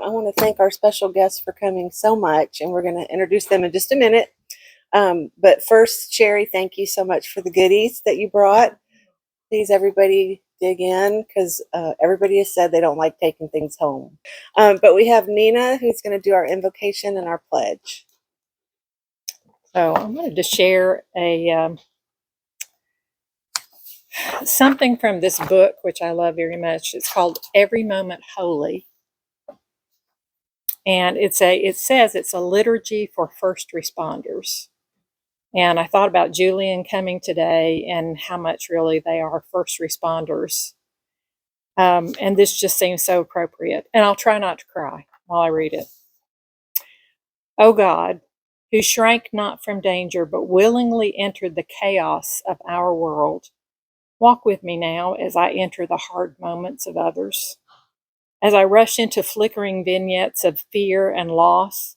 I want to thank our special guests for coming so much, and we're going to introduce them in just a minute. But first, Sherry, thank you so much for the goodies that you brought. Please, everybody, dig in, because everybody has said they don't like taking things home. But we have Nina, who's going to do our invocation and our pledge. So I wanted to share something from this book, which I love very much. It's called Every Moment Holy. And it says it's a liturgy for first responders. And I thought about Julian coming today and how much really they are first responders. And this just seems so appropriate. And I'll try not to cry while I read it. O God, who shrank not from danger, but willingly entered the chaos of our world, walk with me now as I enter the hard moments of others. As I rush into flickering vignettes of fear and loss,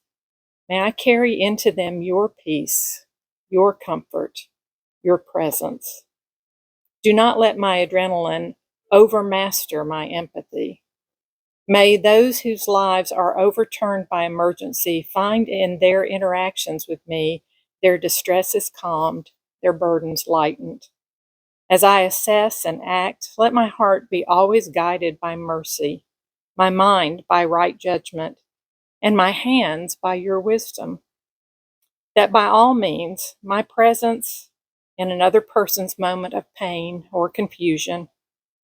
may I carry into them your peace, your comfort, your presence. Do not let my adrenaline overmaster my empathy. May those whose lives are overturned by emergency find in their interactions with me their distresses calmed, their burdens lightened. As I assess and act, let my heart be always guided by mercy, my mind by right judgment, and my hands by your wisdom. That by all means, my presence in another person's moment of pain or confusion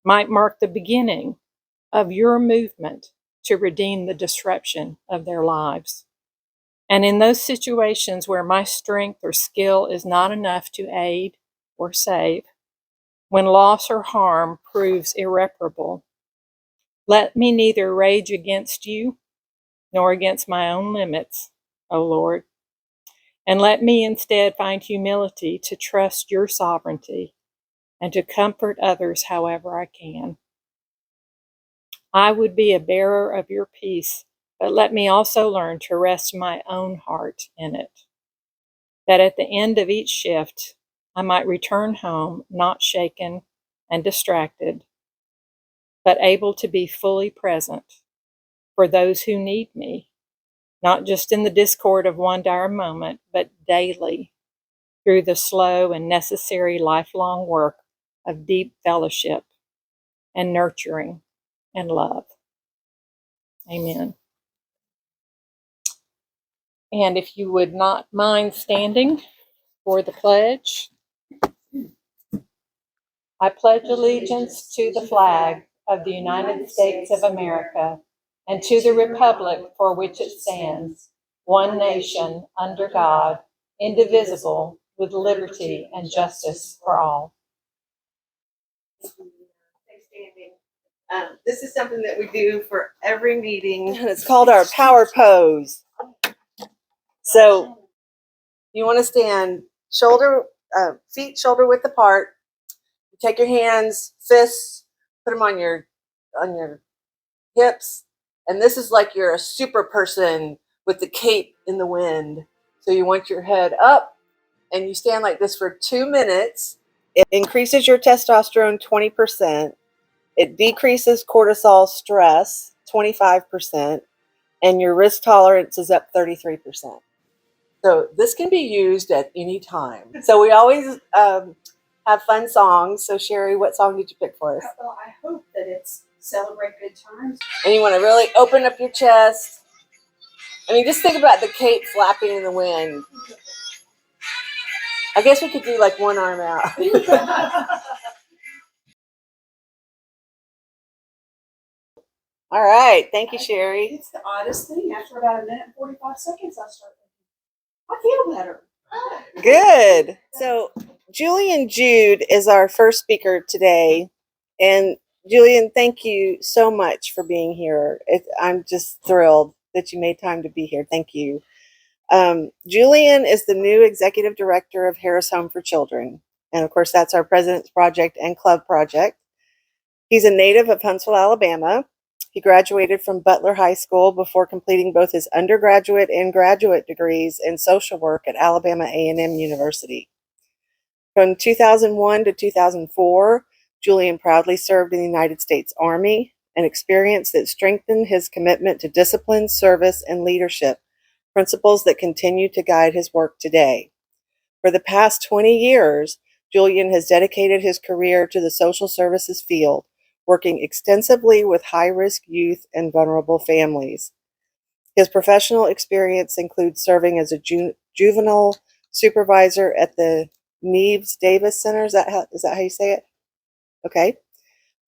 might mark the beginning of your movement to redeem the disruption of their lives. And in those situations where my strength or skill is not enough to aid or save, when loss or harm proves irreparable, let me neither rage against you nor against my own limits, O Lord, and let me instead find humility to trust your sovereignty and to comfort others however I can. I would be a bearer of your peace, but let me also learn to rest my own heart in it, that at the end of each shift, I might return home not shaken and distracted, but able to be fully present for those who need me, not just in the discord of one dire moment, but daily through the slow and necessary lifelong work of deep fellowship and nurturing and love. Amen. And if you would not mind standing for the pledge. I pledge allegiance to the flag of the United States of America and to the republic for which it stands, one nation, under God, indivisible, with liberty and justice for all. This is something that we do for every meeting. It's called our power pose. So you want to stand feet shoulder width apart. You take your hands, fists, put them on your hips, and this is like you're a super person with the cape in the wind. So you want your head up, and you stand like this for 2 minutes. It increases your testosterone 20%. It decreases cortisol stress 25%, and your risk tolerance is up 33%. So this can be used at any time. So we always have fun songs. So Sherry, what song did you pick for us? Well, I hope that it's Celebrate Good Times. And you want to really open up your chest. I mean, just think about the cape flapping in the wind. I guess we could do like one arm out. All right. Thank you, Sherry. It's the oddest thing. After about 1 minute and 45 seconds, I start thinking, I feel better. Good. So Julian Jude is our first speaker today. And Julian, thank you so much for being here. I'm just thrilled that you made time to be here. Thank you. Julian is the new executive director of Harris Home for Children. And of course, that's our President's Project and Club Project. He's a native of Huntsville, Alabama. He graduated from Butler High School before completing both his undergraduate and graduate degrees in social work at Alabama A&M University. From 2001 to 2004, Julian proudly served in the United States Army, an experience that strengthened his commitment to discipline, service, and leadership, principles that continue to guide his work today. For the past 20 years, Julian has dedicated his career to the social services field, working extensively with high-risk youth and vulnerable families. His professional experience includes serving as a juvenile supervisor at the Neves Davis Center. Is that how you say it? Okay.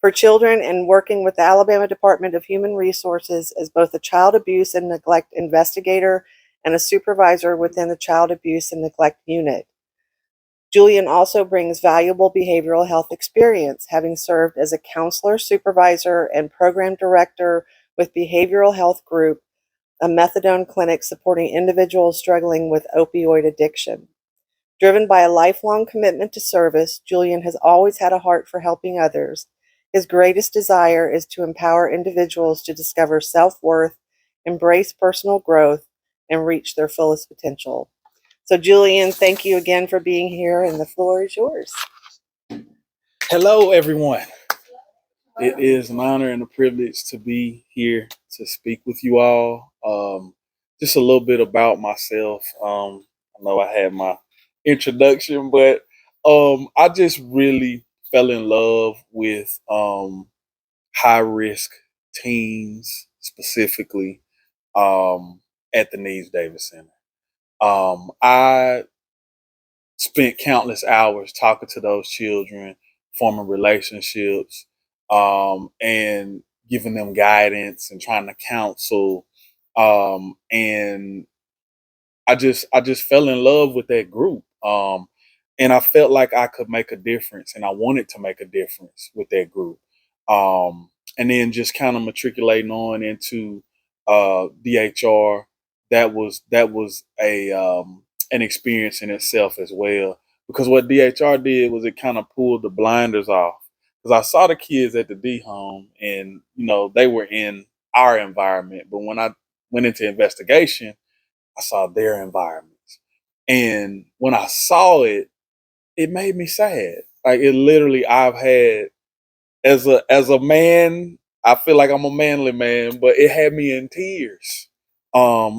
For children, and working with the Alabama Department of Human Resources as both a child abuse and neglect investigator and a supervisor within the child abuse and neglect unit. Julian also brings valuable behavioral health experience, having served as a counselor, supervisor, and program director with Behavioral Health Group, a methadone clinic supporting individuals struggling with opioid addiction. Driven by a lifelong commitment to service, Julian has always had a heart for helping others. His greatest desire is to empower individuals to discover self-worth, embrace personal growth, and reach their fullest potential. So, Julian, thank you again for being here, and the floor is yours. Hello, everyone. It is an honor and a privilege to be here to speak with you all. Just a little bit about myself. I know I had my introduction, but I just really fell in love with high risk teens, specifically at the Neves Davis Center. I spent countless hours talking to those children, forming relationships, and giving them guidance and trying to counsel. And I just fell in love with that group. And I felt like I could make a difference, and I wanted to make a difference with that group. And then just kind of matriculating on into DHR, that was a an experience in itself as well. Because what DHR did was it kind of pulled the blinders off. Because I saw the kids at the D home, and they were in our environment, but when I went into investigation, I saw their environments. And when I saw it, it made me sad. Like, it literally, I've had, as a man, I feel like I'm a manly man, but it had me in tears. A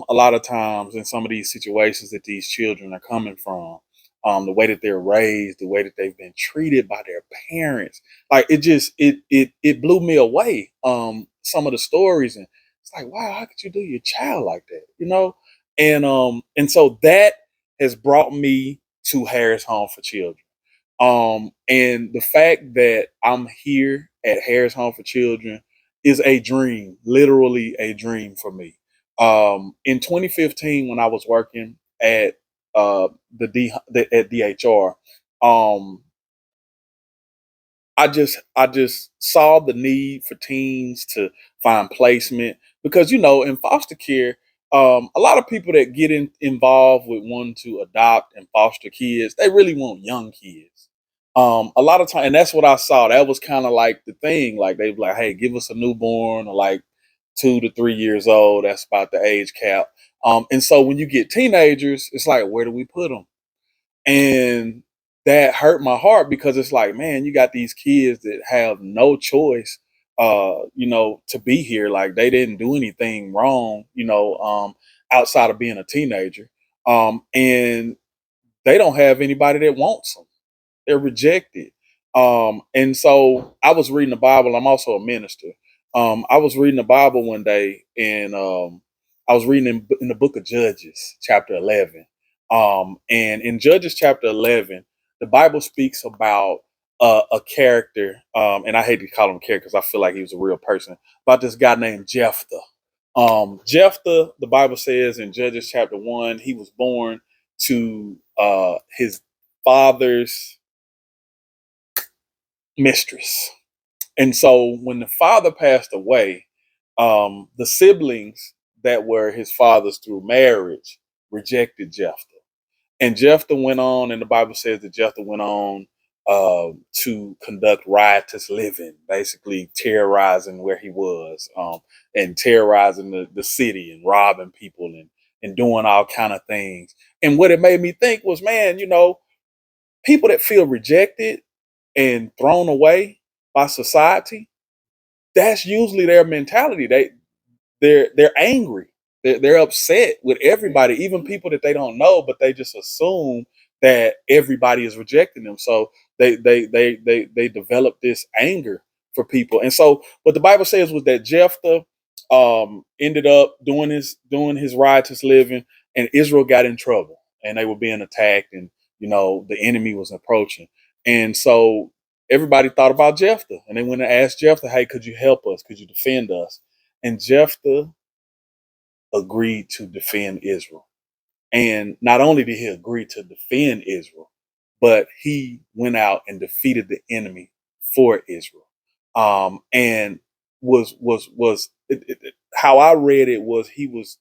lot of times in some of these situations that these children are coming from, the way that they're raised, the way that they've been treated by their parents, like, it blew me away. Some of the stories, and it's like, wow, how could you do your child like that? And so that has brought me to Harris Home for Children. And the fact that I'm here at Harris Home for Children is a dream, literally a dream for me. In 2015, when I was working at at DHR, I just saw the need for teens to find placement, because in foster care, a lot of people that get involved with wanting to adopt and foster kids, they really want young kids. A lot of time, and that's what I saw. That was kind of like the thing. Like, they be like, "Hey, give us a newborn," or like 2 to 3 years old. That's about the age cap. And so when you get teenagers, it's like, where do we put them? And that hurt my heart, because it's like, man, you got these kids that have no choice, to be here. Like, they didn't do anything wrong, outside of being a teenager. And they don't have anybody that wants them. They're rejected. And so I was reading the Bible. I'm also a minister. I was reading the Bible one day, and I was reading in the book of Judges, chapter 11. And in Judges chapter 11, the Bible speaks about a character, and I hate to call him a character because I feel like he was a real person, about this guy named Jephthah. Jephthah, the Bible says in Judges chapter 1, he was born to his father's mistress. And so when the father passed away, the siblings that were his fathers through marriage rejected Jephthah. And Jephthah went on, and the Bible says that Jephthah went on to conduct riotous living, basically terrorizing where he was, and terrorizing the city, and robbing people, and doing all kind of things. And what it made me think was, man, people that feel rejected and thrown away by society, that's usually their mentality. They're angry. They're upset with everybody, even people that they don't know, but they just assume that everybody is rejecting them. So they develop this anger for people. And so what the Bible says was that Jephthah ended up doing his riotous living, and Israel got in trouble, and they were being attacked, and the enemy was approaching. And so everybody thought about Jephthah, and they went and asked Jephthah, "Hey, could you help us? Could you defend us?" And Jephthah agreed to defend Israel. And not only did he agree to defend Israel, but he went out and defeated the enemy for Israel. And how I read it was he was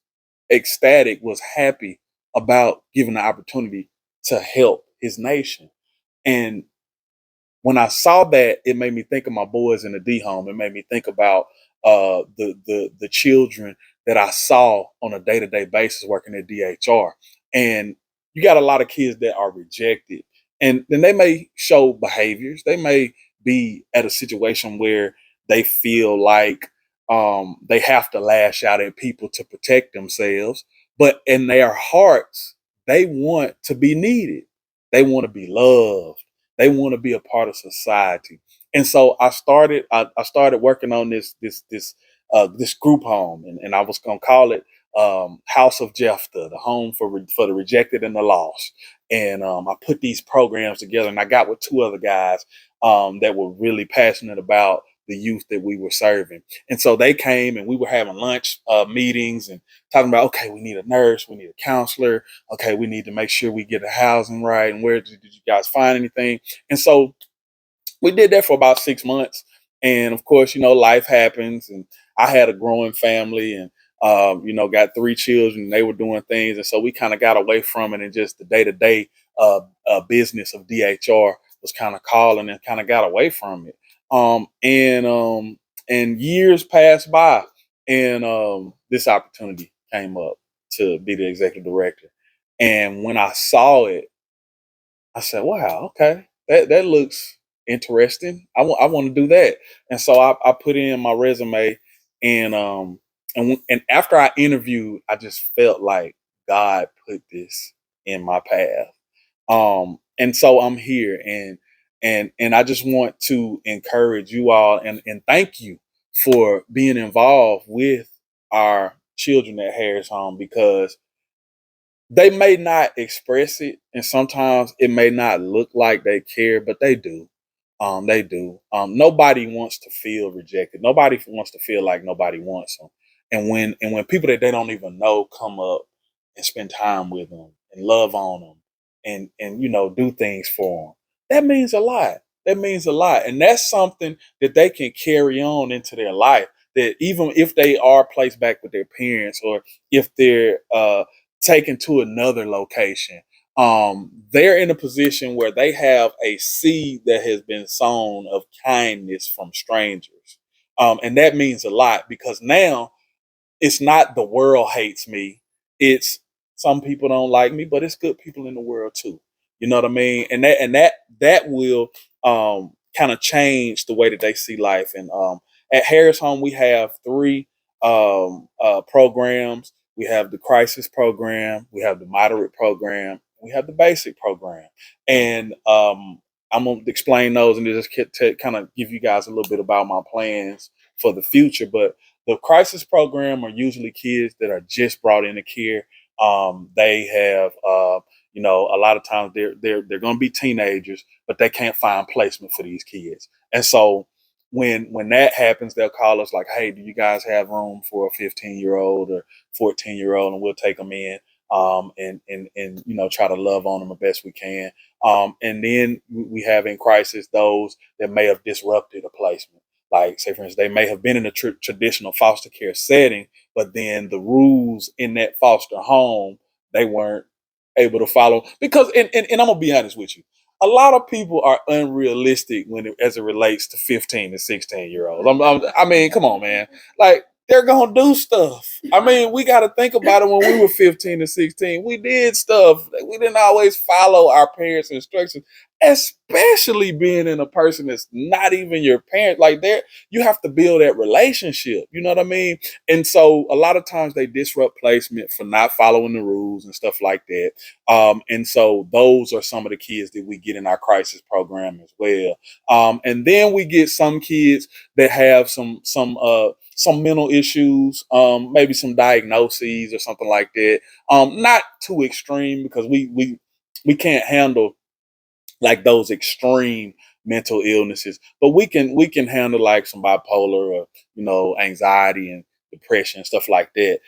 ecstatic, was happy about giving the opportunity to help his nation. And when I saw that, it made me think of my boys in the D home. It made me think about the children that I saw on a day-to-day basis working at DHR. And you got a lot of kids that are rejected. And then they may show behaviors. They may be at a situation where they feel like they have to lash out at people to protect themselves. But in their hearts, they want to be needed. They want to be loved. They want to be a part of society. And so I started working on this group home, and I was gonna call it House of Jephthah, the home for the rejected and the lost. And I put these programs together, and I got with two other guys that were really passionate about the youth that we were serving. And so they came, and we were having lunch meetings and talking about, okay, we need a nurse, we need a counselor, okay, we need to make sure we get the housing right, and where did you guys find anything? And so we did that for about 6 months. And of course, life happens, and I had a growing family, and got 3 children, and they were doing things. And so we kind of got away from it, and just the day-to-day business of DHR was kind of calling, and kind of got away from it. And years passed by, and this opportunity came up to be the executive director. And when I saw it, I said, wow, okay, that looks interesting. I want to do that. And so I put in my resume, and and after I interviewed, I just felt like God put this in my path. And so I'm here, and I just want to encourage you all, and thank you for being involved with our children at Harris Home, because they may not express it, and sometimes it may not look like they care, but they do. They do. Nobody wants to feel rejected. Nobody wants to feel like nobody wants them. And when people that they don't even know come up and spend time with them and love on them, and do things for them, that means a lot. That means a lot, and that's something that they can carry on into their life. That even if they are placed back with their parents, or if they're taken to another location, they're in a position where they have a seed that has been sown of kindness from strangers. And that means a lot, because now it's not the world hates me. It's some people don't like me, but it's good people in the world too. You know what I mean? And that will kind of change the way that they see life. And at Harris Home, we have 3 programs. We have the crisis program, we have the moderate program, we have the basic program. And I'm gonna explain those, and just kind of give you guys a little bit about my plans for the future. But the crisis program are usually kids that are just brought into care. They have, a lot of times they're going to be teenagers, but they can't find placement for these kids. And so when that happens, they'll call us like, "Hey, do you guys have room for a 15-year-old or 14-year-old?" And we'll take them in, and try to love on them the best we can. And then we have in crisis those that may have disrupted a placement. Like, say, for instance, they may have been in a traditional foster care setting, but then the rules in that foster home, they weren't able to follow. Because, and I'm going to be honest with you, a lot of people are unrealistic as it relates to 15 and 16-year-olds. I mean, come on, man. Like, they're gonna do stuff. I mean, we got to think about it. When we were 15 and 16, we did stuff. We didn't always follow our parents' instructions, especially being in a person that's not even your parent. Like, there, you have to build that relationship. You know what I mean? And so a lot of times they disrupt placement for not following the rules and stuff like that. And so those are some of the kids that we get in our crisis program as well. And then we get some kids that have some mental issues, maybe some diagnoses or something like that. Not too extreme, because we can't handle like those extreme mental illnesses, but we can handle like some bipolar or anxiety and depression, stuff like that.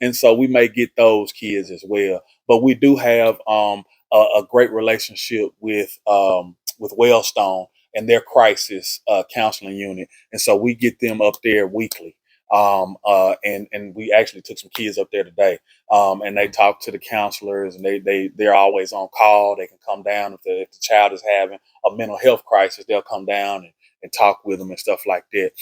And so we may get those kids as well. But we do have a great relationship with Wellstone and their crisis counseling unit, and so we get them up there weekly. And we actually took some kids up there today, and they talk to the counselors, and they're always on call. They can come down if the child is having a mental health crisis. They'll come down and talk with them and stuff like that.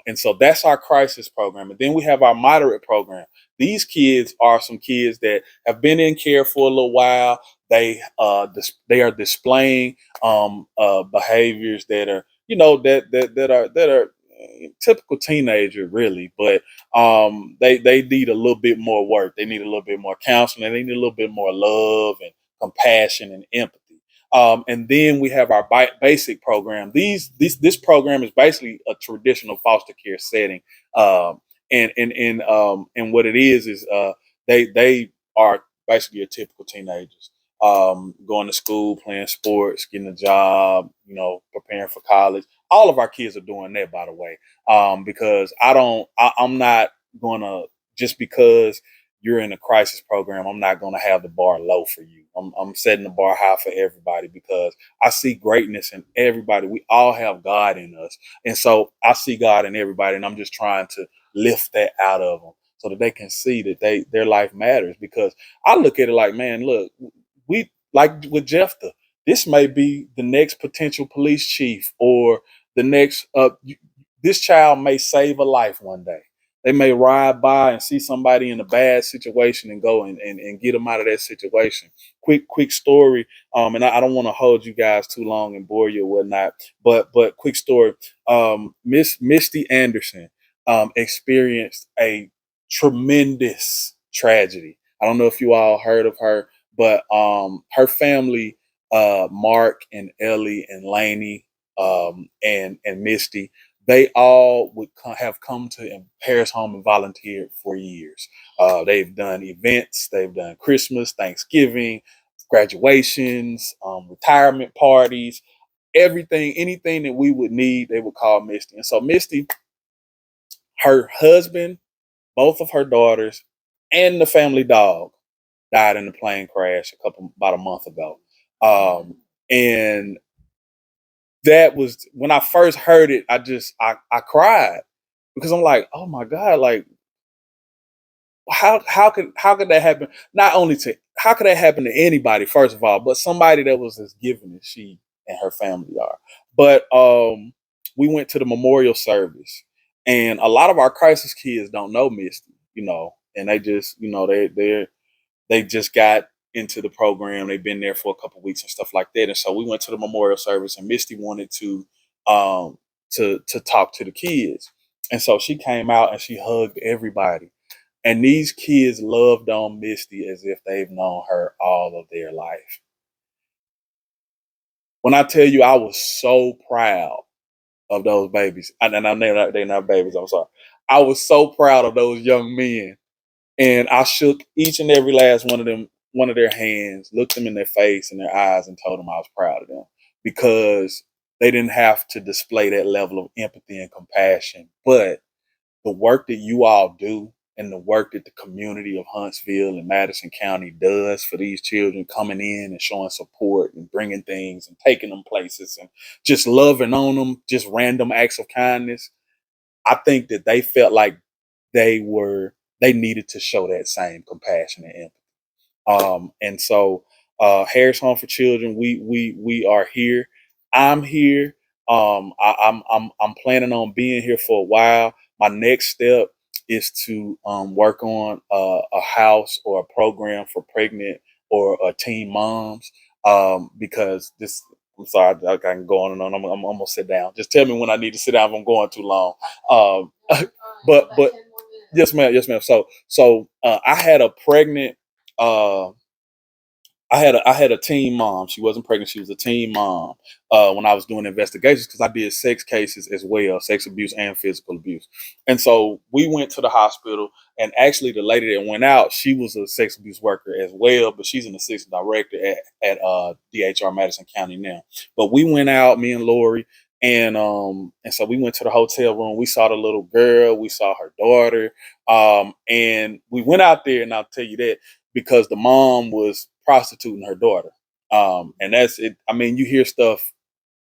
And so that's our crisis program. And then we have our moderate program. These kids are some kids that have been in care for a little while. They are displaying behaviors that are that are typical teenager, really, but they need a little bit more work. They need a little bit more counseling. They need a little bit more love and compassion and empathy. And then we have our basic program. This program is basically a traditional foster care setting. And what it is they are basically your typical teenagers. Going to school, playing sports, getting a job, preparing for college. All of our kids are doing that, by the way. Because I'm not gonna, just because you're in a crisis program, I'm not gonna have the bar low for you. I'm setting the bar high for everybody, because I see greatness in everybody. We all have God in us, and so I see God in everybody, and I'm just trying to lift that out of them so that they can see that their life matters. Because I look at it like, man, look, we, like with Jephthah, this may be the next potential police chief, or the next this child may save a life one day. They may ride by and see somebody in a bad situation and go and get them out of that situation. Quick story. And I don't want to hold you guys too long and bore you or whatnot, but quick story. Miss Misty Anderson experienced a tremendous tragedy. I don't know if you all heard of her, but her family, Mark and Ellie and Lainey, and Misty, they all would have come to Paris Home and volunteered for years. They've done events, they've done Christmas, Thanksgiving, graduations, retirement parties, everything, anything that we would need, they would call Misty. And so Misty, her husband, both of her daughters, and the family dog died in a plane crash about a month ago. And that was, when I first heard it, I cried, because I'm like, oh my God, like, how could that happen? Not only to, how could that happen to anybody, first of all, but somebody that was as giving as she and her family are. But we went to the memorial service, and a lot of our crisis kids don't know Misty, and they just, they just got into the program. They've been there for a couple of weeks and stuff like that. And so we went to the memorial service, and Misty wanted um to talk to the kids. And so she came out and she hugged everybody. And these kids loved on Misty as if they've known her all of their life. When I tell you, I was so proud of those babies. And they're not babies, I'm sorry. I was so proud of those young men. And I shook each and every last one of them, one of their hands, looked them in their face and their eyes, and told them I was proud of them, because they didn't have to display that level of empathy and compassion. But the work that you all do, and the work that the community of Huntsville and Madison County does for these children, coming in and showing support and bringing things and taking them places and just loving on them, just random acts of kindness. I think that they felt like they needed to show that same compassion and empathy. And so Harris Home for Children, we are here. I'm here. I'm planning on being here for a while. My next step is to work on a house or a program for pregnant or teen moms. Because this, I'm sorry, I can go on and on. I'm gonna sit down. Just tell me when I need to sit down if I'm going too long. But yes, ma'am. Yes, ma'am. So I had a pregnant. Uh, I had a teen mom. She wasn't pregnant. She was a teen mom when I was doing investigations because I did sex cases as well, sex abuse and physical abuse. And so we went to the hospital, and actually the lady that went out, she was a sex abuse worker as well, but she's an assistant director at DHR Madison County now. But we went out, me and Lori, and so we went to the hotel room. We saw the little girl, we saw her daughter, and we went out there, and I'll tell you that because the mom was prostituting her daughter. And that's it. I mean, you hear stuff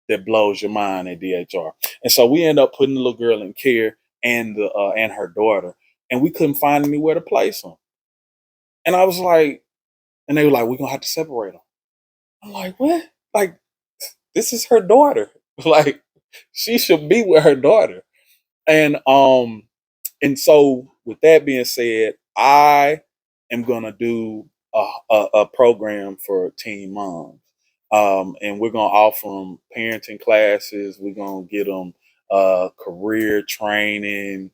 that blows your mind at DHR. And so we end up putting the little girl in care and her daughter, and we couldn't find anywhere to place them. And I was like, and they were like, we're gonna have to separate them. I'm like, what? Like, this is her daughter. Like, she should be with her daughter. And so with that being said, I am gonna do a program for teen moms, and we're gonna offer them parenting classes. We're gonna get them career training,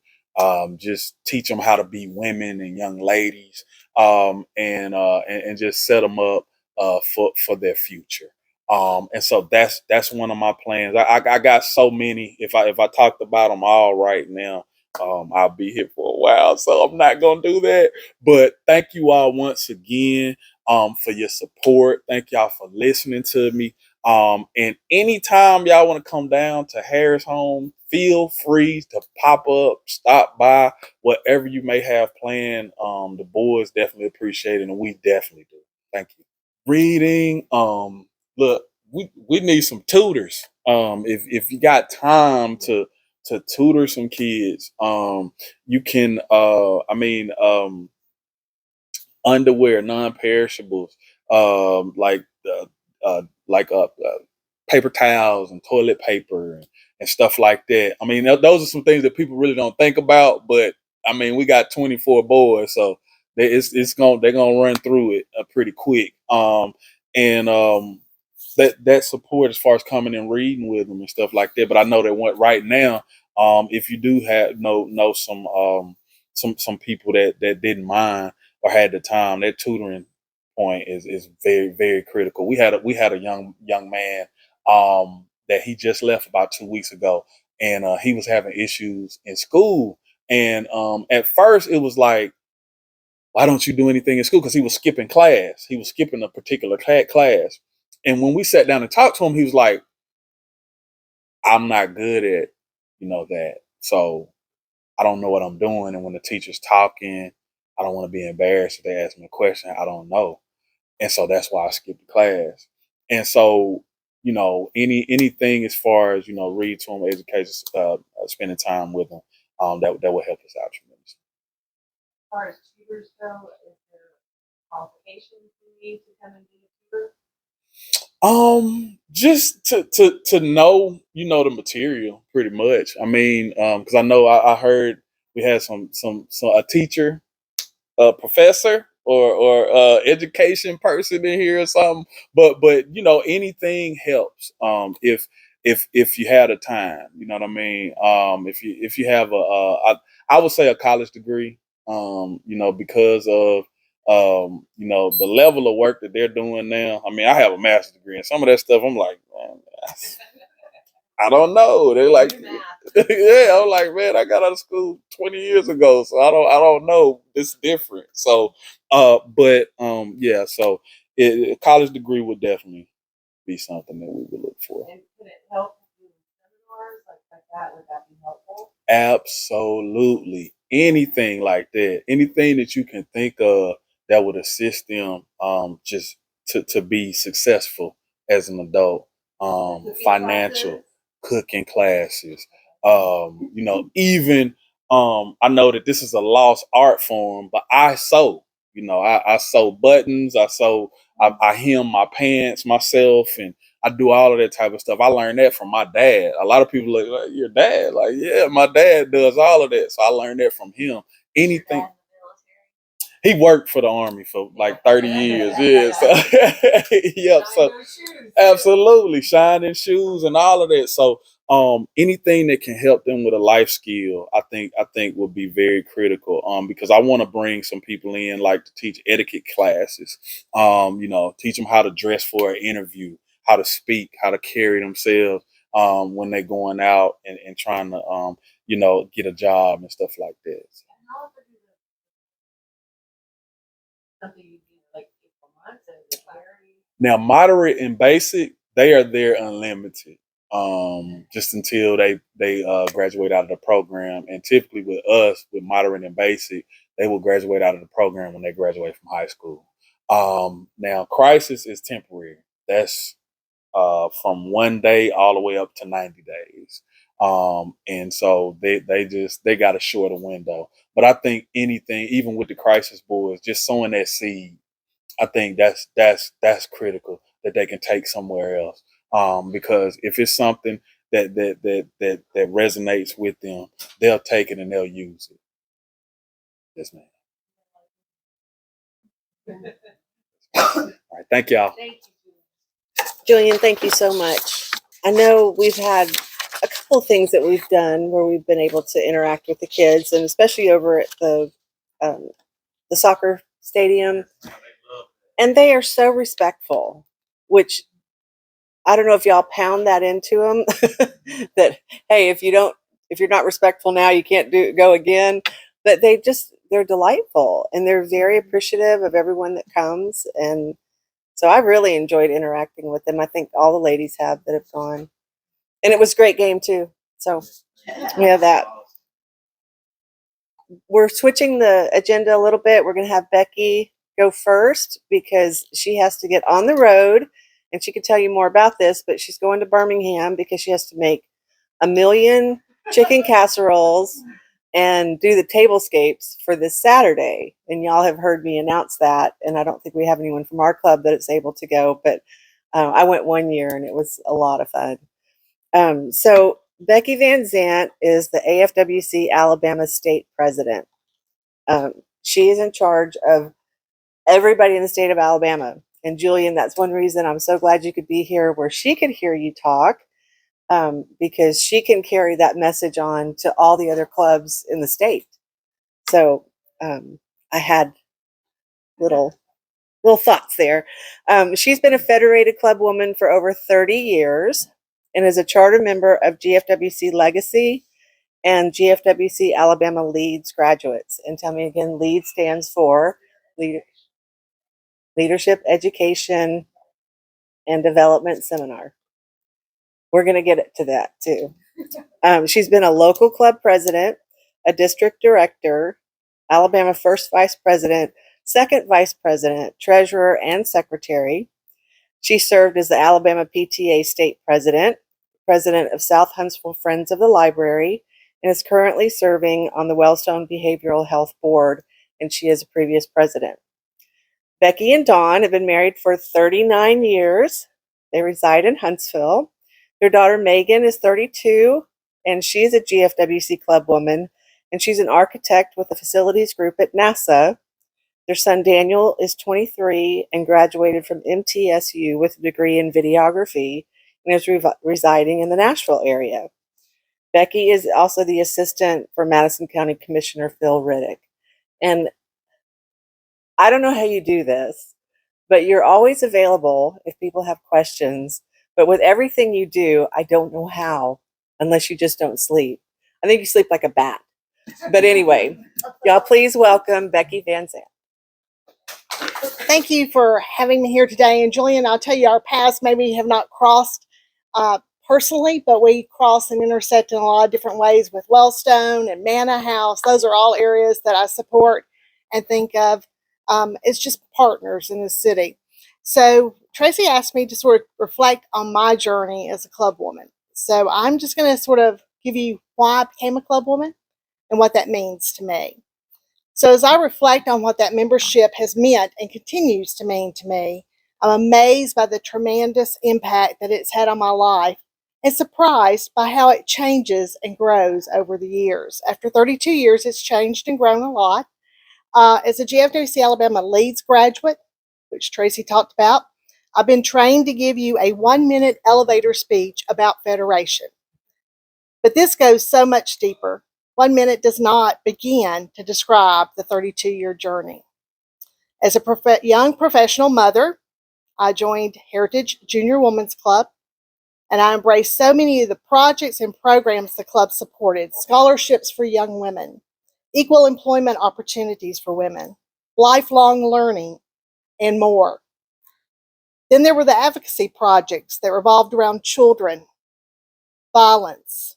just teach them how to be women and young ladies, and just set them up for their future. And so that's one of my plans. I got so many. If I talked about them all right now, I'll be here for a while, so I'm not gonna do that. But thank you all once again for your support. Thank y'all for listening to me. And anytime y'all want to come down to Harris Home, feel free to pop up, stop by, whatever you may have planned. The boys definitely appreciate it, and we definitely do. Thank you. Reading. Look, we need some tutors. If you got time to tutor some kids, you can. Underwear, non-perishables, like paper towels and toilet paper and stuff like that. I mean, those are some things that people really don't think about. But I mean, we got 24 boys, so they're gonna run through it pretty quick. And that support as far as coming and reading with them and stuff like that. But I know that right now, if you do have know some people that didn't mind or had the time, that tutoring point is very, very critical. We had a young man that he just left about 2 weeks ago, and he was having issues in school. And at first, it was like, why don't you do anything in school? Because he was skipping class. He was skipping a particular class. And when we sat down and talked to him, he was like, I'm not good at that. So I don't know what I'm doing. And when the teacher's talking, I don't want to be embarrassed if they ask me a question I don't know. And so that's why I skipped the class. And so, anything as far as, read to them, education, spending time with them, that will help us out tremendously. As far as tutors go, is there qualifications you need to come and be a tutor? Just to know, the material pretty much. I mean, because I know I heard we had some a teacher, a professor, or education person in here or something. But anything helps. If you had a time, you know what I mean. If you have I would say a college degree. Because of the level of work that they're doing now. I mean, I have a master's degree, and some of that stuff I'm like, man, I don't know. They're like, yeah, I'm like, man, I got out of school 20 years ago, so I don't know. It's different. So, yeah. So, a college degree would definitely be something that we would look for. And could it help with seminars like that? Would that be helpful? Absolutely. Anything like that. Anything that you can think of that would assist them just to be successful as an adult. Financial, cooking classes. Even I know that this is a lost art form, but I sew. I sew buttons. I hem my pants myself, and I do all of that type of stuff. I learned that from my dad. A lot of people like your dad. Like, yeah, my dad does all of that. So I learned that from him. Anything. He worked for the Army for like 30 years. Yeah. So, yep. So absolutely, shining shoes and all of that. So anything that can help them with a life skill, I think would be very critical. Because I want to bring some people in like to teach etiquette classes. Teach them how to dress for an interview, how to speak, how to carry themselves when they're going out and trying to get a job and stuff like that. Something you do like for months or is it very Now, moderate and basic, they are there unlimited, just until they graduate out of the program. And typically with us, with moderate and basic, they will graduate out of the program when they graduate from high school. Now, crisis is temporary. That's from 1 day all the way up to 90 days. And so they got a shorter window. But I think anything, even with the crisis boys, just sowing that seed, I think that's critical that they can take somewhere else. Because if it's something that resonates with them, they'll take it and they'll use it. Yes, ma'am. All right, thank y'all. thank you. Julian, thank you so much. I know we've had a couple of things that we've done where we've been able to interact with the kids, and especially over at the soccer stadium, and they are so respectful. Which I don't know if y'all pound that into them that hey, if you're not respectful now, you can't go again. But they're delightful and they're very appreciative of everyone that comes, and so I've really enjoyed interacting with them. I think all the ladies have that have gone. And it was a great game too. So we have that. We're switching the agenda a little bit. We're going to have Becky go first because she has to get on the road, and she can tell you more about this, but she's going to Birmingham because she has to make 1,000,000 chicken casseroles and do the tablescapes for this Saturday. And y'all have heard me announce that. And I don't think we have anyone from our club that is able to go, but I went one year and it was a lot of fun. So Becky Vansant is the AFWC Alabama State President. She is in charge of everybody in the state of Alabama. And Julian, that's one reason I'm so glad you could be here where she could hear you talk. Because she can carry that message on to all the other clubs in the state. So I had little thoughts there. She's been a federated club woman for over 30 years and is a charter member of GFWC Legacy and GFWC Alabama Leads graduates. And tell me again, LEAD stands for Leadership, Education, and Development Seminar. We're going to get to that too. She's been a local club president, a district director, Alabama first vice president, second vice president, treasurer, and secretary. She served as the Alabama PTA state president, president of South Huntsville Friends of the Library, and is currently serving on the Wellstone Behavioral Health Board, and she is a previous president. Becky and Dawn have been married for 39 years. They reside in Huntsville. Their daughter Megan is 32, and she's a GFWC club woman, and she's an architect with the facilities group at NASA. Their son Daniel is 23 and graduated from MTSU with a degree in videography and is residing in the Nashville area. Becky is also the assistant for Madison County Commissioner Phil Riddick. And I don't know how you do this, but you're always available if people have questions. But with everything you do, I don't know how, unless you just don't sleep. I think you sleep like a bat. But anyway, y'all please welcome Becky Vansant. Thank you for having me here today. And Julian, I'll tell you, our paths maybe have not crossed personally, but we cross and intersect in a lot of different ways with Wellstone and Manna House. Those are all areas that I support and think of as just partners in the city. So Tracy asked me to sort of reflect on my journey as a club woman. So I'm just going to sort of give you why I became a club woman and what that means to me. So as I reflect on what that membership has meant and continues to mean to me, I'm amazed by the tremendous impact that it's had on my life and surprised by how it changes and grows over the years. After 32 years, it's changed and grown a lot. As a GFWC Alabama Leads graduate, which Tracy talked about, I've been trained to give you a 1-minute elevator speech about federation. But this goes so much deeper. 1 minute does not begin to describe the 32-year journey. As a young professional mother, I joined Heritage Junior Women's Club, and I embraced so many of the projects and programs the club supported: scholarships for young women, equal employment opportunities for women, lifelong learning, and more. Then there were the advocacy projects that revolved around children, violence,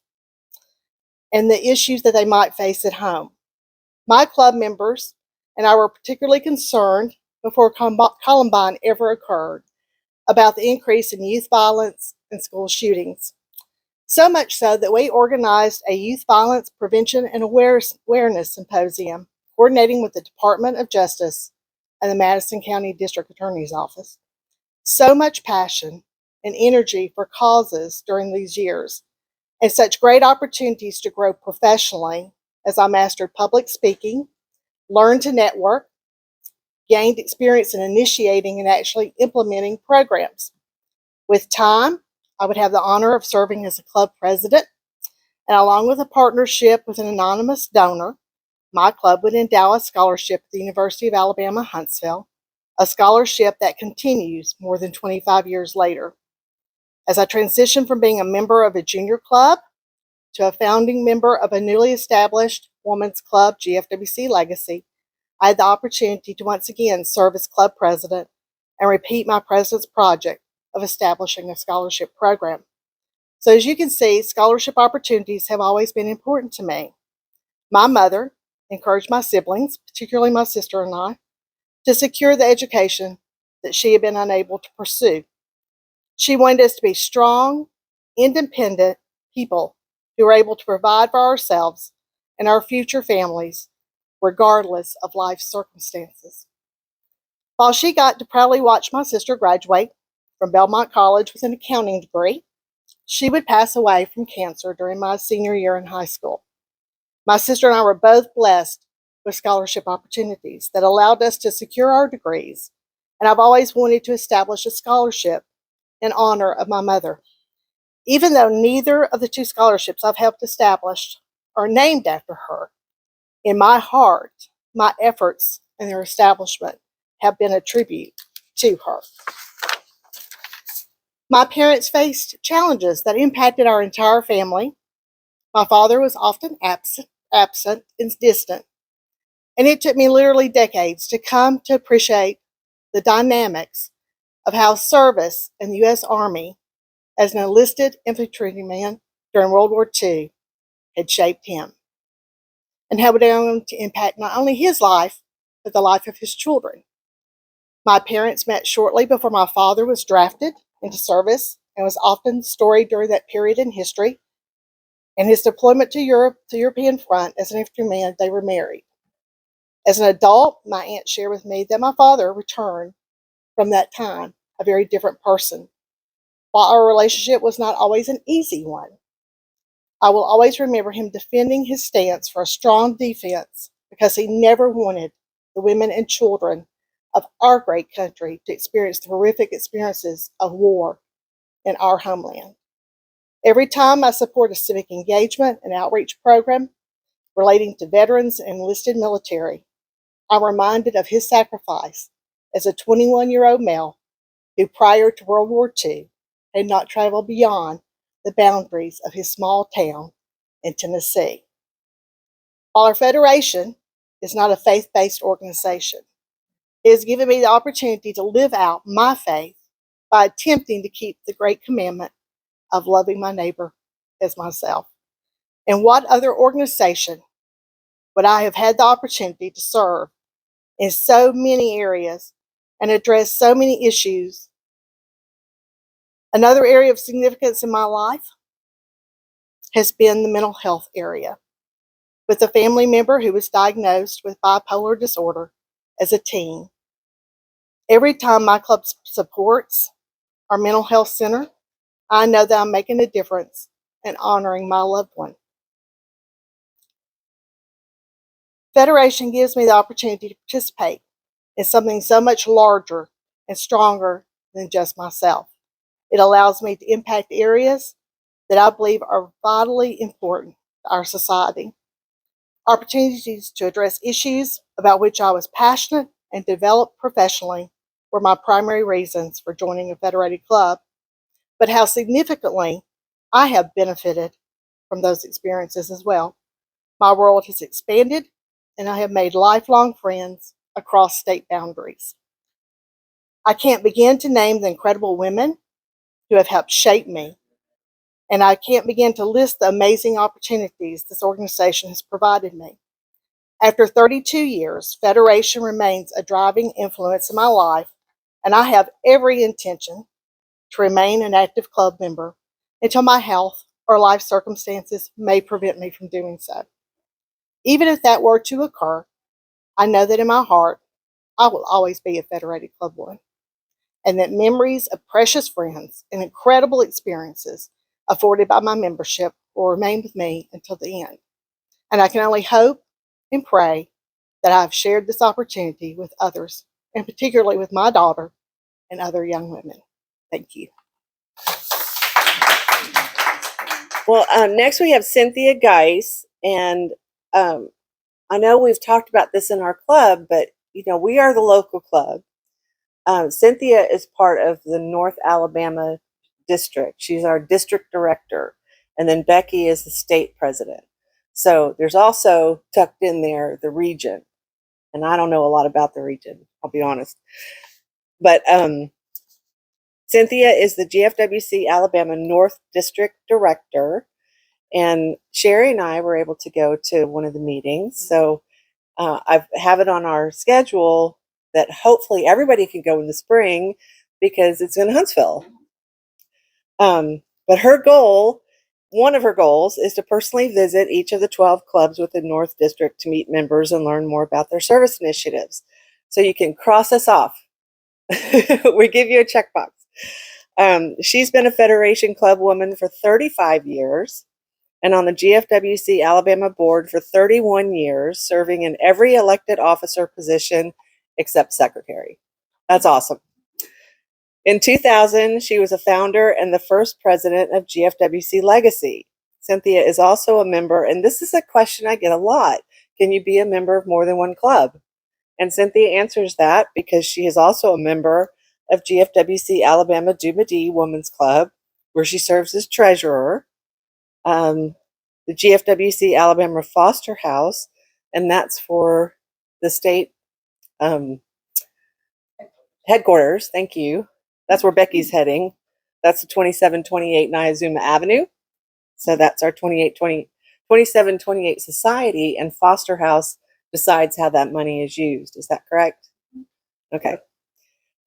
and the issues that they might face at home. My club members and I were particularly concerned before Columbine ever occurred about the increase in youth violence and school shootings. So much so that we organized a youth violence prevention and awareness symposium coordinating with the Department of Justice and the Madison County District Attorney's Office. So much passion and energy for causes during these years, and such great opportunities to grow professionally as I mastered public speaking, learned to network, gained experience in initiating and actually implementing programs. With time, I would have the honor of serving as a club president, and along with a partnership with an anonymous donor, my club would endow a scholarship at the University of Alabama, Huntsville, a scholarship that continues more than 25 years later. As I transitioned from being a member of a junior club to a founding member of a newly established women's club, GFWC Legacy, I had the opportunity to once again serve as club president and repeat my president's project of establishing a scholarship program. So as you can see, scholarship opportunities have always been important to me. My mother encouraged my siblings, particularly my sister and I, to secure the education that she had been unable to pursue. She wanted us to be strong, independent people who were able to provide for ourselves and our future families, regardless of life's circumstances. While she got to proudly watch my sister graduate from Belmont College with an accounting degree, she would pass away from cancer during my senior year in high school. My sister and I were both blessed with scholarship opportunities that allowed us to secure our degrees, and I've always wanted to establish a scholarship in honor of my mother. Even though neither of the two scholarships I've helped establish are named after her, in my heart, my efforts in their establishment have been a tribute to her. My parents faced challenges that impacted our entire family. My father was often absent and distant, and it took me literally decades to come to appreciate the dynamics of how service in the U.S. Army as an enlisted infantryman during World War II had shaped him, and how it went on to impact not only his life, but the life of his children. My parents met shortly before my father was drafted into service, and was often the story during that period in history. And his deployment to Europe, to the European front as an infantryman, they were married. As an adult, my aunt shared with me that my father returned from that time a very different person. While our relationship was not always an easy one, I will always remember him defending his stance for a strong defense because he never wanted the women and children of our great country to experience the horrific experiences of war in our homeland. Every time I support a civic engagement and outreach program relating to veterans and enlisted military, I'm reminded of his sacrifice as a 21-year-old male who, prior to World War II, had not traveled beyond the boundaries of his small town in Tennessee. While our Federation is not a faith-based organization, it has given me the opportunity to live out my faith by attempting to keep the great commandment of loving my neighbor as myself. And what other organization would I have had the opportunity to serve in so many areas and address so many issues? Another area of significance in my life has been the mental health area, with a family member who was diagnosed with bipolar disorder as a teen. Every time my club supports our mental health center, I know that I'm making a difference and honoring my loved one. Federation gives me the opportunity to participate in something so much larger and stronger than just myself. It allows me to impact areas that I believe are vitally important to our society. Opportunities to address issues about which I was passionate and developed professionally were my primary reasons for joining a federated club, but how significantly I have benefited from those experiences as well. My world has expanded, and I have made lifelong friends across state boundaries. I can't begin to name the incredible women who have helped shape me, and I can't begin to list the amazing opportunities this organization has provided me. After 32 years, Federation remains a driving influence in my life, and I have every intention to remain an active club member until my health or life circumstances may prevent me from doing so. Even if that were to occur, I know that in my heart, I will always be a Federated Club one, and that memories of precious friends and incredible experiences afforded by my membership will remain with me until the end. And I can only hope and pray that I've shared this opportunity with others, and particularly with my daughter and other young women. Thank you. Well, next we have Cynthia Geis, and I know we've talked about this in our club, but we are the local club. Cynthia is part of the North Alabama district. She's our district director, and then Becky is the state president. So there's also tucked in there the region, and I don't know a lot about the region, I'll be honest. But Cynthia is the GFWC Alabama North District Director, and Sherry and I were able to go to one of the meetings. So I have it on our schedule that hopefully everybody can go in the spring because it's in Huntsville. But one of her goals, is to personally visit each of the 12 clubs within North District to meet members and learn more about their service initiatives. So you can cross us off. We give you a checkbox. She's been a Federation Club woman for 35 years and on the GFWC Alabama board for 31 years, serving in every elected officer position except secretary. That's awesome. In 2000, she was a founder and the first president of GFWC Legacy. Cynthia is also a member, and this is a question I get a lot. Can you be a member of more than one club? And Cynthia answers that because she is also a member of GFWC Alabama Jubilee Women's Club, where she serves as treasurer, the GFWC Alabama Foster House, and that's for the state headquarters. Thank you. That's where Becky's heading. That's the 2728 Nyazuma Avenue. So that's our 2728 Society, and Foster House decides how that money is used. Is that correct? Okay.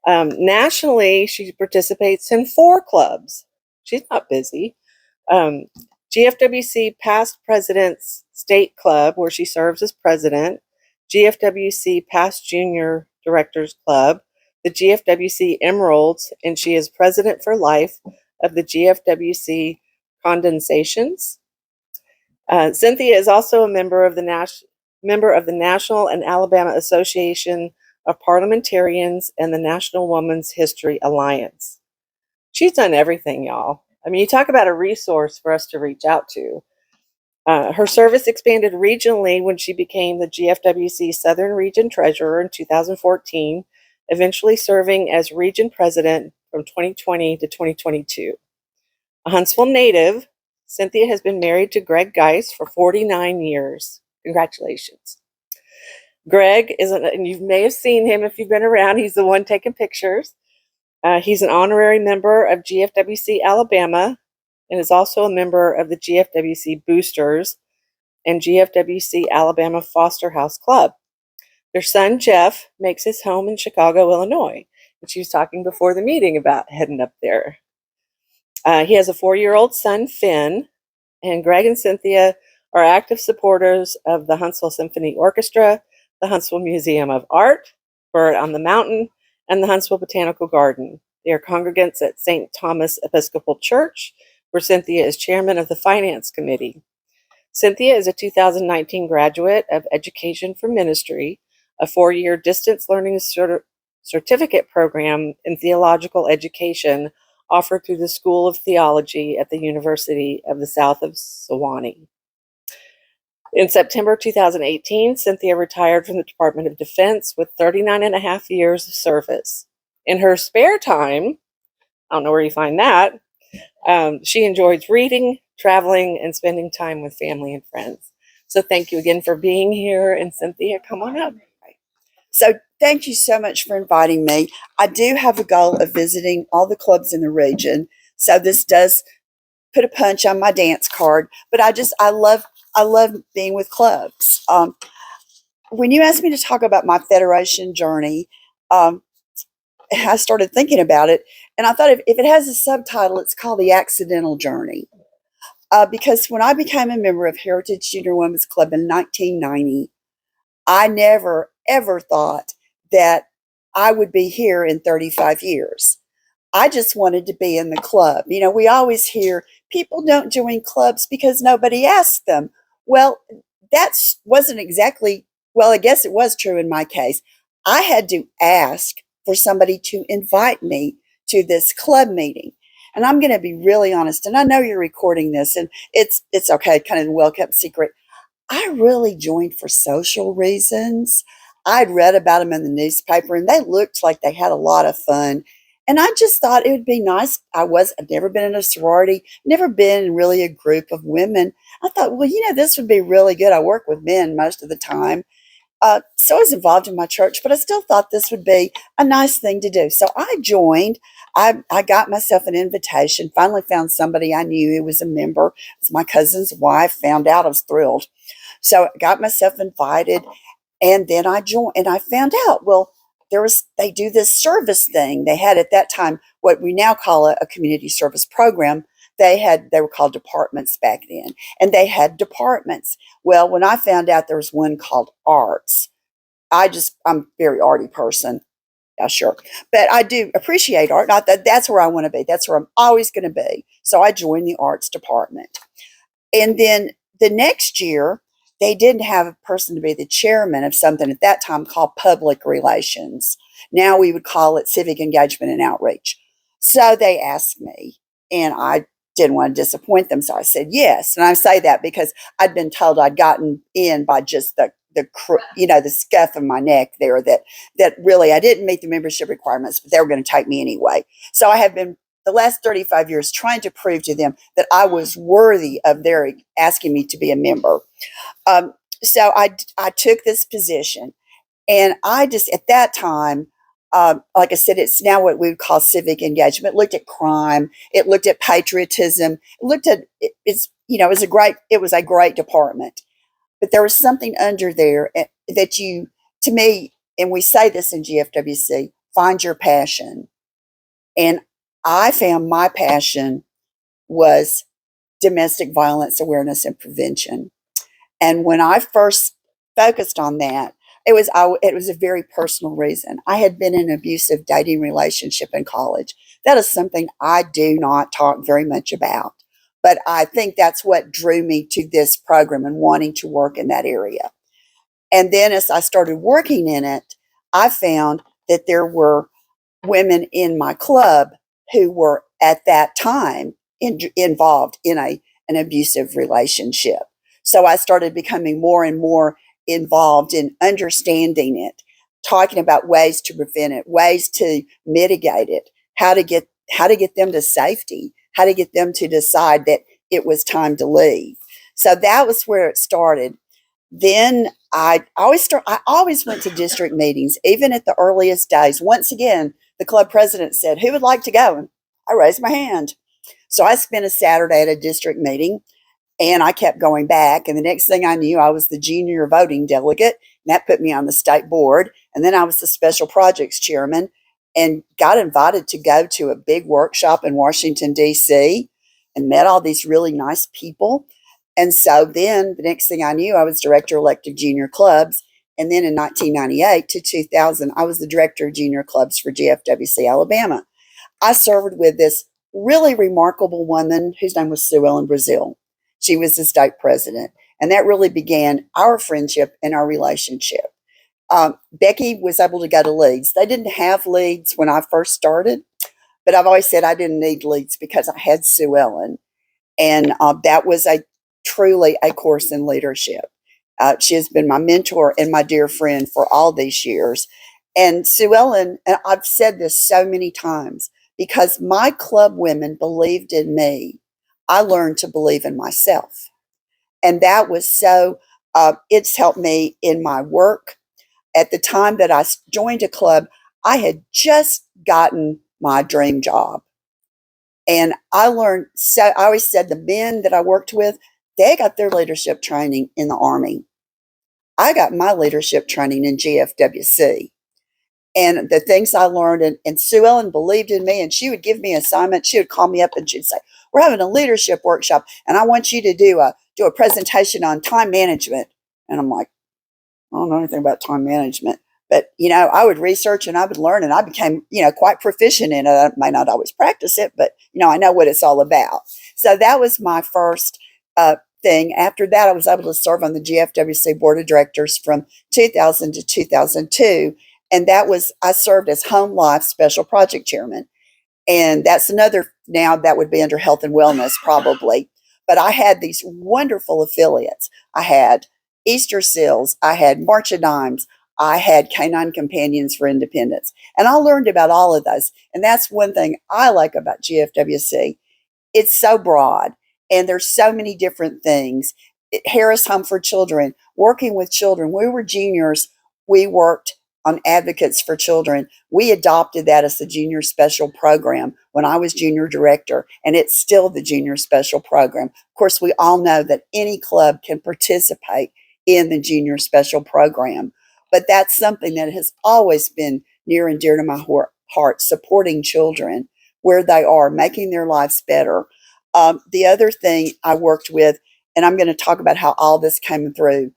Nationally, she participates in 4 clubs. She's not busy. GFWC Past President's State Club, where she serves as president. GFWC Past Junior Directors Club. The GFWC Emeralds, and she is president for life of the GFWC Condensations. Cynthia is also a member of the National and Alabama Association of Parliamentarians and the National Women's History Alliance. She's done everything, y'all. I mean, you talk about a resource for us to reach out to. Her service expanded regionally when she became the GFWC Southern Region Treasurer in 2014, eventually serving as region president from 2020 to 2022. A Huntsville native, Cynthia has been married to Greg Geis for 49 years. Congratulations. Greg and you may have seen him if you've been around, he's the one taking pictures. He's an honorary member of GFWC Alabama and is also a member of the GFWC Boosters and GFWC Alabama Foster House Club. Their son, Jeff, makes his home in Chicago, Illinois. And she was talking before the meeting about heading up there. He has a 4-year-old son, Finn, and Greg and Cynthia are active supporters of the Huntsville Symphony Orchestra, the Huntsville Museum of Art, Bird on the Mountain, and the Huntsville Botanical Garden. They are congregants at St. Thomas Episcopal Church, where Cynthia is chairman of the Finance Committee. Cynthia is a 2019 graduate of Education for Ministry, a 4-year distance learning certificate program in theological education offered through the School of Theology at the University of the South of Sewanee. In September 2018, Cynthia retired from the Department of Defense with 39 and a half years of service. In her spare time, I don't know where you find that, she enjoys reading, traveling, and spending time with family and friends. So thank you again for being here. And Cynthia, come on up. So thank you so much for inviting me. I do have a goal of visiting all the clubs in the region. So this does put a punch on my dance card, but I love being with clubs. When you asked me to talk about my federation journey, I started thinking about it, and I thought if it has a subtitle, it's called The Accidental Journey. Because when I became a member of Heritage Junior Women's Club in 1990, I never, ever thought that I would be here in 35 years. I just wanted to be in the club. You know, we always hear people don't join clubs because nobody asked them. Well, that wasn't exactly, well, I guess it was true in my case. I had to ask for somebody to invite me to this club meeting. And I'm going to be really honest, and I know you're recording this, and it's okay, kind of a well-kept secret. I really joined for social reasons. I'd read about them in the newspaper, and they looked like they had a lot of fun. And I just thought it would be nice. I'd never been in a sorority, never been in really a group of women. I thought, well, this would be really good. I work with men most of the time. So I was involved in my church, but I still thought this would be a nice thing to do. So I joined. I got myself an invitation, finally found somebody I knew who was a member. It was my cousin's wife, found out. I was thrilled. So I got myself invited, and then I joined, and I found out, well, they do this service thing. They had at that time what we now call a community service program. They were called departments back then, and they had departments. Well, when I found out there was one called arts, I'm a very arty person. Yeah, sure. But I do appreciate art. Not that that's where I want to be. That's where I'm always going to be. So I joined the arts department. And then the next year, they didn't have a person to be the chairman of something at that time called public relations. Now we would call it civic engagement and outreach. So they asked me, and I didn't want to disappoint them. So I said yes. And I say that because I'd been told I'd gotten in by just the scuff of my neck there, that really I didn't meet the membership requirements, but they were going to take me anyway. So I have been the last 35 years trying to prove to them that I was worthy of their asking me to be a member. So I took this position, and I just, at that time, like I said, it's now what we would call civic engagement. It looked at crime. It looked at patriotism. It looked at, it was a great department. But there was something under there that to me, and we say this in GFWC, find your passion. And I found my passion was domestic violence awareness and prevention. And when I first focused on that, it was a very personal reason. I had been in an abusive dating relationship in college. That is something I do not talk very much about. But I think that's what drew me to this program and wanting to work in that area. And then as I started working in it, I found that there were women in my club who were at that time involved in an abusive relationship. So I started becoming more and more involved in understanding it, talking about ways to prevent it, ways to mitigate it, how to get them to safety, how to get them to decide that it was time to leave. So that was where it started. Then I always went to district meetings, even at the earliest days. Once again, the club president said, "Who would like to go?" And I raised my hand. So I spent a Saturday at a district meeting, and I kept going back. And the next thing I knew, I was the junior voting delegate, and that put me on the state board. And then I was the special projects chairman, and got invited to go to a big workshop in Washington, D.C., and met all these really nice people. And so then the next thing I knew, I was director-elect of junior clubs. And then in 1998 to 2000, I was the director of junior clubs for GFWC Alabama. I served with this really remarkable woman whose name was Sue Ellen Brazil. She was the state president. And that really began our friendship and our relationship. Becky was able to go to leads. They didn't have leads when I first started, but I've always said I didn't need leads because I had Sue Ellen. And that was truly a course in leadership. She has been my mentor and my dear friend for all these years. And Sue Ellen, and I've said this so many times, because my club women believed in me, I learned to believe in myself. And that was so, it's helped me in my work. At the time that I joined a club, I had just gotten my dream job. And I learned, so I always said the men that I worked with, they got their leadership training in the Army. I got my leadership training in GFWC. And the things I learned, and Sue Ellen believed in me, and she would give me an assignment. She would call me up and she'd say, "We're having a leadership workshop, and I want you to do a presentation on time management." And I'm like, I don't know anything about time management. But, I would research and I would learn, and I became, quite proficient in it. I may not always practice it, but, I know what it's all about. So that was my first thing. After that, I was able to serve on the GFWC Board of Directors from 2000 to 2002. And I served as Home Life Special Project Chairman. And that's another, now that would be under Health and Wellness probably. But I had these wonderful affiliates. I had Easter Seals. I had March of Dimes. I had Canine Companions for Independence. And I learned about all of those. And that's one thing I like about GFWC. It's so broad, and there's so many different things. Harris Home for Children, working with children. We were juniors. We worked on Advocates for Children. We adopted that as the junior special program when I was junior director, and it's still the junior special program. Of course, we all know that any club can participate in the junior special program, but that's something that has always been near and dear to my heart, supporting children where they are, making their lives better. The other thing I worked with, and I'm going to talk about how all this came through,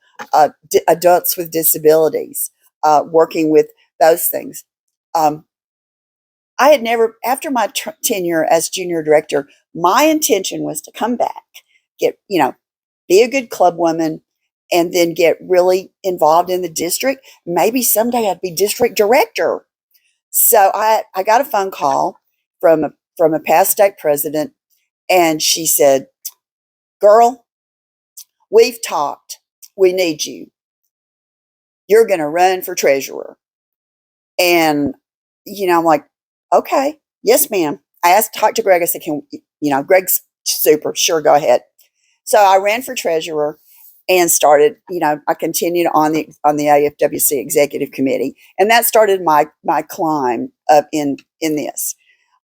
adults with disabilities, working with those things. I had never, after my tenure as junior director, my intention was to come back, get, be a good club woman, and then get really involved in the district. Maybe someday I'd be district director. So I got a phone call from a past state president, and she said, "Girl, we've talked. We need you. You're going to run for treasurer." And, I'm like, "Okay, yes, ma'am." I talked to Greg. I said, Greg's super. Sure, go ahead. So I ran for treasurer and started, I continued on the AFWC executive committee. And that started my climb up in this.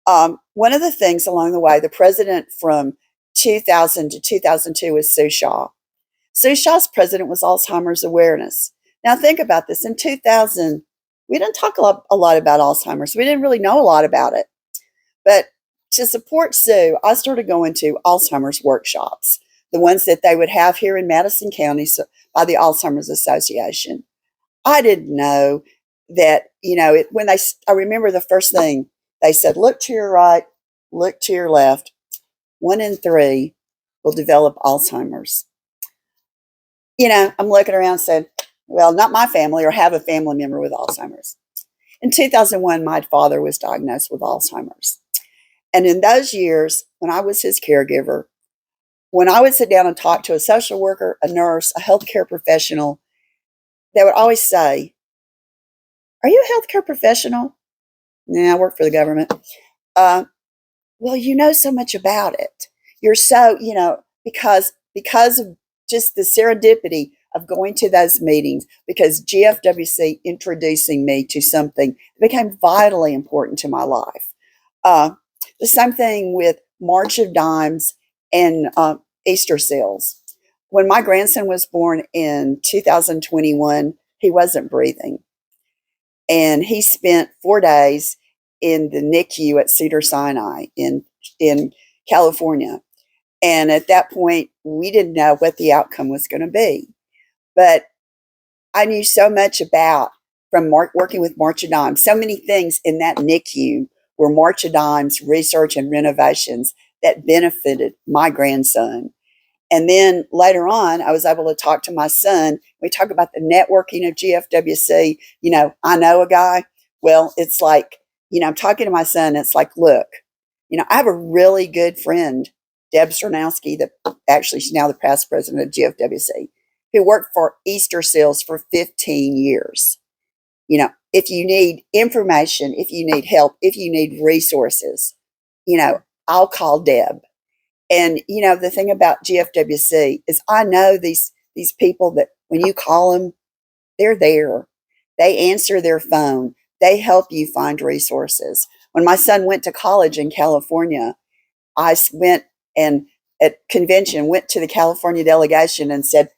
One of the things along the way, the president from 2000 to 2002 was Sue Shaw. Sue Shaw's president was Alzheimer's awareness. Now think about this. In 2000, we didn't talk a lot about Alzheimer's. We didn't really know a lot about it. But to support Sue, I started going to Alzheimer's workshops, the ones that they would have here in Madison County by the Alzheimer's Association. I didn't know that, I remember the first thing they said, "Look to your right, look to your left. 1 in 3 will develop Alzheimer's." I'm looking around and said, well, not my family, or have a family member with Alzheimer's. In 2001, my father was diagnosed with Alzheimer's. And in those years, when I was his caregiver, when I would sit down and talk to a social worker, a nurse, a healthcare professional, they would always say, "Are you a healthcare professional?" "Nah, I work for the government." "Well, you know so much about it. You're so, because of just the serendipity of going to those meetings, because GFWC introducing me to something that became vitally important to my life." The same thing with March of Dimes and Easter Seals. When my grandson was born in 2021, he wasn't breathing. And he spent 4 days in the NICU at Cedars-Sinai in California. And at that point, we didn't know what the outcome was going to be. But I knew so much about from working with March of Dimes. So many things in that NICU were March of Dimes research and renovations that benefited my grandson. And then later on, I was able to talk to my son. We talk about the networking of GFWC. You know, I know a guy. Well, it's like, you know, I'm talking to my son. It's like, look, you know, I have a really good friend, Deb Cernowski, that actually she's now the past president of GFWC, who worked for Easter Seals for 15 years. You know, if you need information, if you need help, if you need resources, you know, I'll call Deb. And you know, the thing about GFWC is I know these people that when you call them, they're there. They answer their phone. They help you find resources. When my son went to college in California, I went and at convention went to the California delegation and said,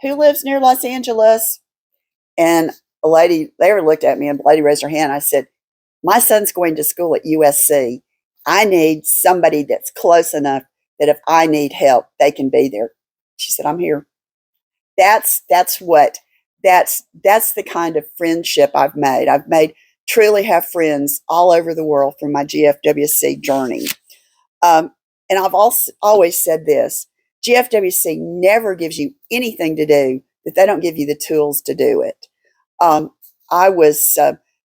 "Who lives near Los Angeles?" And a lady there looked at me and the lady raised her hand. I said, "My son's going to school at USC. I need somebody that's close enough that if I need help, they can be there." She said, "I'm here." That's the kind of friendship I've made. Truly have friends all over the world through my GFWC journey. And I've also always said this: GFWC never gives you anything to do that they don't give you the tools to do it. I was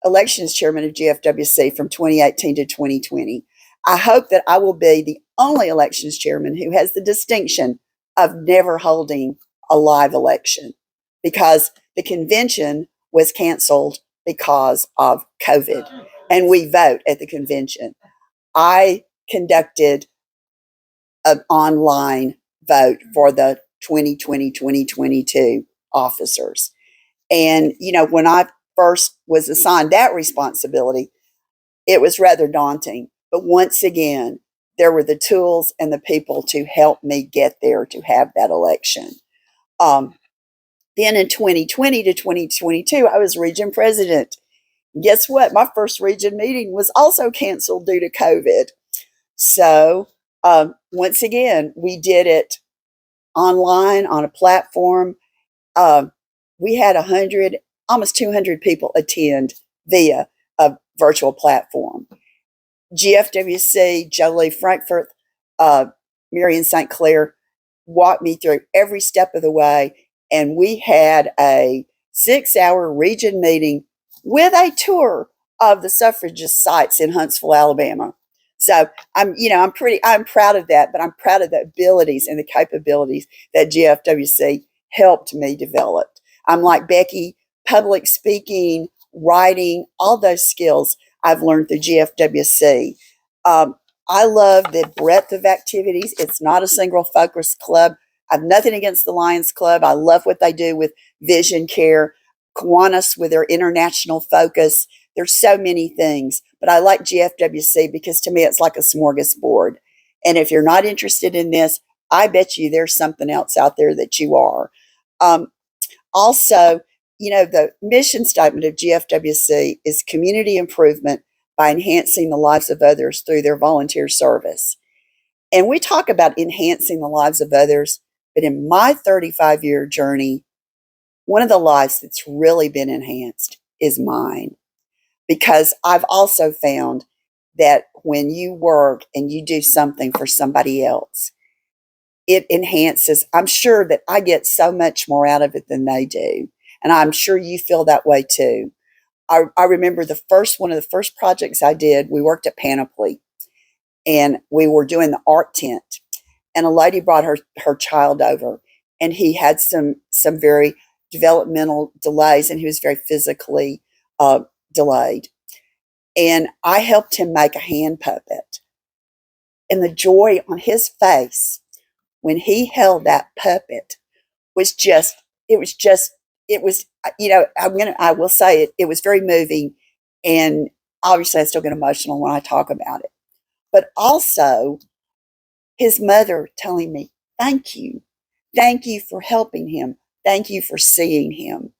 elections chairman of GFWC from 2018 to 2020. I hope that I will be the only elections chairman who has the distinction of never holding a live election, because the convention was canceled because of COVID, and we vote at the convention. I conducted an online vote for the 2020-2022 officers. And, you know, when I first was assigned that responsibility, it was rather daunting. But once again, there were the tools and the people to help me get there to have that election. Then in 2020 to 2022, I was region president. Guess what? My first region meeting was also canceled due to COVID. So once again, we did it online on a platform. We had almost 200 people attend via a virtual platform. GFWC, Jolie Frankfurt, Marion St. Clair walked me through every step of the way. And we had a 6-hour region meeting with a tour of the suffragist sites in Huntsville, Alabama. So I'm proud of that, but I'm proud of the abilities and the capabilities that GFWC helped me develop. I'm like Becky, public speaking, writing, all those skills I've learned through GFWC. I love the breadth of activities. It's not a single focus club. I have nothing against the Lions Club. I love what they do with vision care, Kiwanis with their international focus. There's so many things, but I like GFWC because to me it's like a smorgasbord. And if you're not interested in this, I bet you there's something else out there that you are. Also, you know, the mission statement of GFWC is community improvement by enhancing the lives of others through their volunteer service. And we talk about enhancing the lives of others, but in my 35-year journey, one of the lives that's really been enhanced is mine. Because I've also found that when you work and you do something for somebody else, it enhances. I'm sure that I get so much more out of it than they do. And I'm sure you feel that way too. I remember one of the first projects I did, we worked at Panoply and we were doing the art tent. And a lady brought her child over and he had some very developmental delays and he was very physically delayed. And I helped him make a hand puppet. And the joy on his face when he held that puppet was I will say it was very moving. And obviously I still get emotional when I talk about it. But also his mother telling me, thank you for helping him. Thank you for seeing him.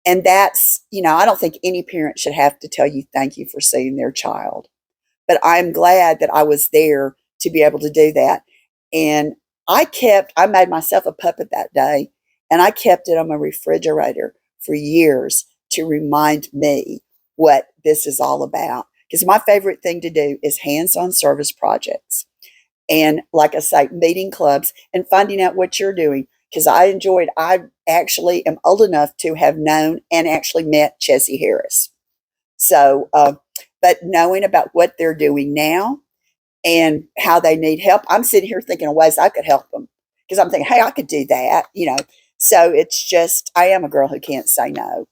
And that's, I don't think any parent should have to tell you thank you for seeing their child. But I'm glad that I was there to be able to do that. And I made myself a puppet that day and I kept it on my refrigerator for years to remind me what this is all about. Because my favorite thing to do is hands-on service projects. And like I say, meeting clubs and finding out what you're doing. Because I actually am old enough to have known and actually met Chessie Harris. So, but knowing about what they're doing now and how they need help, I'm sitting here thinking of ways I could help them. Because I'm thinking, hey, I could do that, you know. So it's just, I am a girl who can't say no.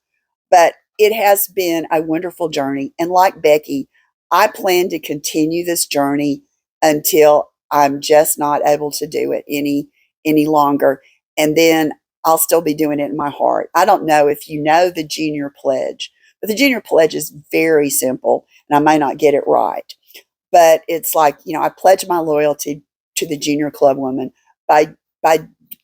But it has been a wonderful journey. And like Becky, I plan to continue this journey until I'm just not able to do it any longer. And then I'll still be doing it in my heart. I don't know if you know the Junior Pledge, but the Junior Pledge is very simple, and I may not get it right. But it's like, you know, I pledge my loyalty to the Junior Club woman by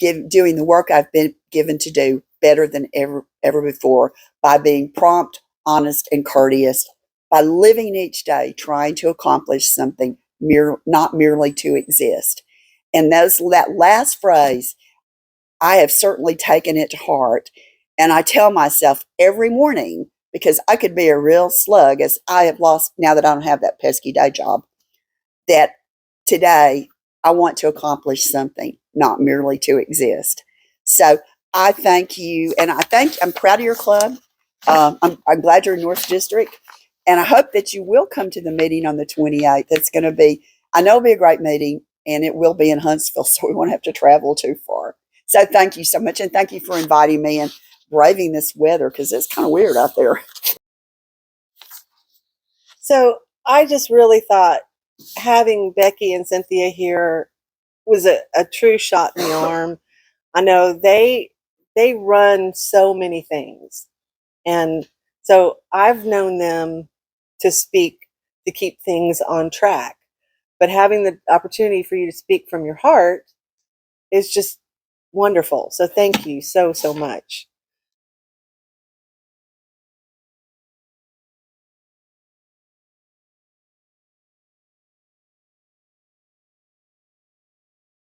doing the work I've been given to do better than ever before, by being prompt, honest, and courteous, by living each day trying to accomplish something, not merely to exist. And that last phrase, I have certainly taken it to heart. And I tell myself every morning, because I could be a real slug, as I have lost now that I don't have that pesky day job, that today I want to accomplish something, not merely to exist. So I thank you, and I'm proud of your club. I'm glad you're in North District, and I hope that you will come to the meeting on the 28th. It's going to be, I know it'll be a great meeting, and it will be in Huntsville, so we won't have to travel too far. So thank you so much, and thank you for inviting me and braving this weather, because it's kind of weird out there. So I just really thought having Becky and Cynthia here was a true shot in the arm. I know they run so many things. And so I've known them to speak to keep things on track. But having the opportunity for you to speak from your heart is just wonderful. So thank you so much.